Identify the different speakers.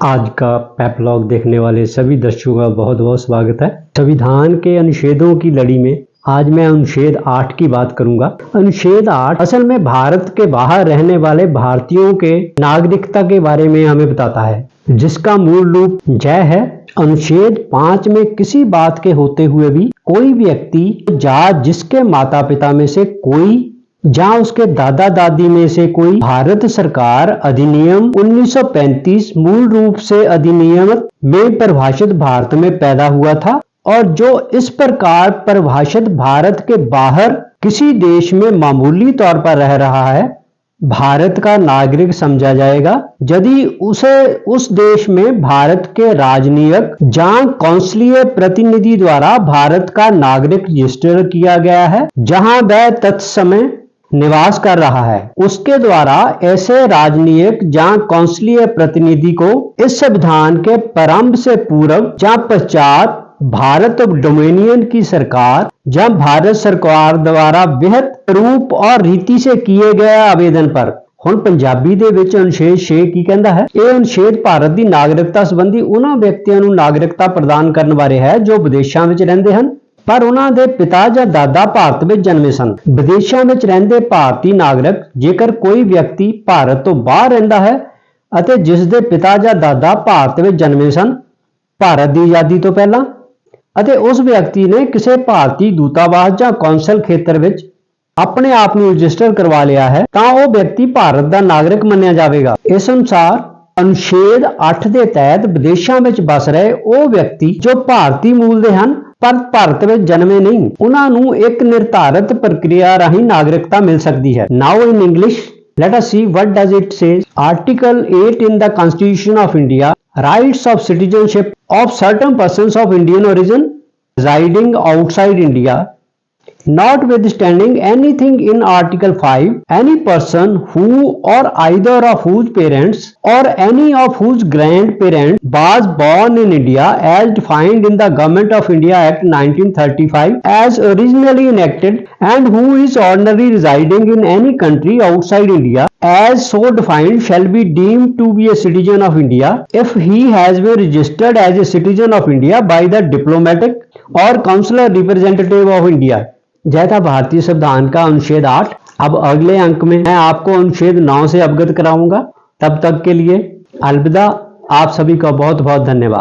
Speaker 1: आज का पेप्लॉग देखने वाले सभी दर्शकों का बहुत बहुत स्वागत है। संविधान के अनुच्छेदों की लड़ी में आज मैं अनुच्छेद 8 की बात करूंगा। अनुच्छेद 8 असल में भारत के बाहर रहने वाले भारतीयों के नागरिकता के बारे में हमें बताता है, जिसका मूल रूप यह है। अनुच्छेद 5 में किसी बात के होते हुए भी कोई व्यक्ति या जिसके माता पिता में से कोई जहां उसके दादा दादी में से कोई भारत सरकार अधिनियम 1935 मूल रूप से अधिनियम में परिभाषित भारत में पैदा हुआ था और जो इस प्रकार परिभाषित भारत के बाहर किसी देश में मामूली तौर पर रह रहा है, भारत का नागरिक समझा जाएगा यदि उसे उस देश में भारत के राजनीतिक जहां कौंसलीय प्रतिनिधि द्वारा भारत का नागरिक रजिस्टर किया गया है, जहां वह तत्समय निवास कर रहा है, उसके द्वारा ऐसे राजनीतिक जहां कौंसलीय प्रतिनिधि को इस संविधान के प्रारंभ से पूर्व या पश्चात भारत डोमिनियन की सरकार जब भारत सरकार द्वारा विहित रूप और रीति से किए गए आवेदन पर ਹੁਣ ਪੰਜਾਬੀ ਦੇ ਵਿੱਚ ਅਨੁਛੇਦ 6 ਕੀ ਕਹਿੰਦਾ ਹੈ। ਇਹ ਅਨੁਛੇਦ ਭਾਰਤ ਦੀ ਨਾਗਰਿਕਤਾ ਸੰਬੰਧੀ ਉਹਨਾਂ ਵਿਅਕਤੀਆਂ ਨੂੰ ਨਾਗਰਿਕਤਾ ਪ੍ਰਦਾਨ ਕਰਨ ਬਾਰੇ ਹੈ ਜੋ ਵਿਦੇਸ਼ਾਂ ਵਿੱਚ ਰਹਿੰਦੇ ਹਨ ਪਰ ਉਹਨਾਂ ਦੇ ਪਿਤਾ ਜਾਂ ਦਾਦਾ ਭਾਰਤ ਵਿੱਚ ਜਨਮੇ ਸਨ। ਵਿਦੇਸ਼ਾਂ ਵਿੱਚ ਰਹਿੰਦੇ ਭਾਰਤੀ ਨਾਗਰਿਕ ਜੇਕਰ ਕੋਈ ਵਿਅਕਤੀ ਭਾਰਤ ਤੋਂ ਬਾਹਰ ਰਹਿੰਦਾ ਹੈ ਅਤੇ ਜਿਸ ਦੇ ਪਿਤਾ ਜਾਂ ਦਾਦਾ ਭਾਰਤ ਵਿੱਚ ਜਨਮੇ ਸਨ ਭਾਰਤ ਦੀ ਆਜ਼ਾਦੀ ਤੋਂ ਪਹਿਲਾਂ ਅਤੇ ਉਸ ਵਿਅਕਤੀ ਨੇ ਕਿਸੇ ਭਾਰਤੀ ਦੂਤਾਵਾਸ ਜਾਂ ਕੌਂਸਲ ਖੇਤਰ ਵਿੱਚ ਆਪਣੇ ਆਪ ਨੂੰ ਰਜਿਸਟਰ ਕਰਵਾ ਲਿਆ ਹੈ ਤਾਂ ਉਹ ਵਿਅਕਤੀ ਭਾਰਤ ਦਾ ਨਾਗਰਿਕ ਮੰਨਿਆ ਜਾਵੇਗਾ। ਇਸ ਅਨੁਸਾਰ ਅਨੁਛੇਦ 8 ਦੇ ਤਹਿਤ ਵਿਦੇਸ਼ਾਂ ਵਿੱਚ ਵਸ ਰਹੇ ਉਹ ਵਿਅਕਤੀ ਜੋ ਭਾਰਤੀ ਮੂਲ ਦੇ ਹਨ ਪਰ ਭਾਰਤ ਵਿੱਚ ਜਨਮੇ ਨਹੀਂ, ਉਹਨਾਂ ਨੂੰ ਇੱਕ ਨਿਰਧਾਰਿਤ ਪ੍ਰਕਿਰਿਆ ਰਾਹੀਂ ਨਾਗਰਿਕਤਾ ਮਿਲ ਸਕਦੀ ਹੈ। Now in English let us see what does it say. Article 8 in the Constitution of India, rights of citizenship of certain persons of Indian origin residing outside India. Notwithstanding anything in Article 5, any person who or either of whose parents or any of whose grandparents was born in India as defined in the Government of India Act 1935 as originally enacted and who is ordinarily residing in any country outside India as so defined shall be deemed to be a citizen of India if he has been registered as a citizen of India by the diplomatic or consular representative of India. यह था भारतीय संविधान का अनुच्छेद 8। अब अगले अंक में मैं आपको अनुच्छेद 9 से अवगत कराऊंगा। तब तक के लिए अलविदा। आप सभी का बहुत बहुत धन्यवाद।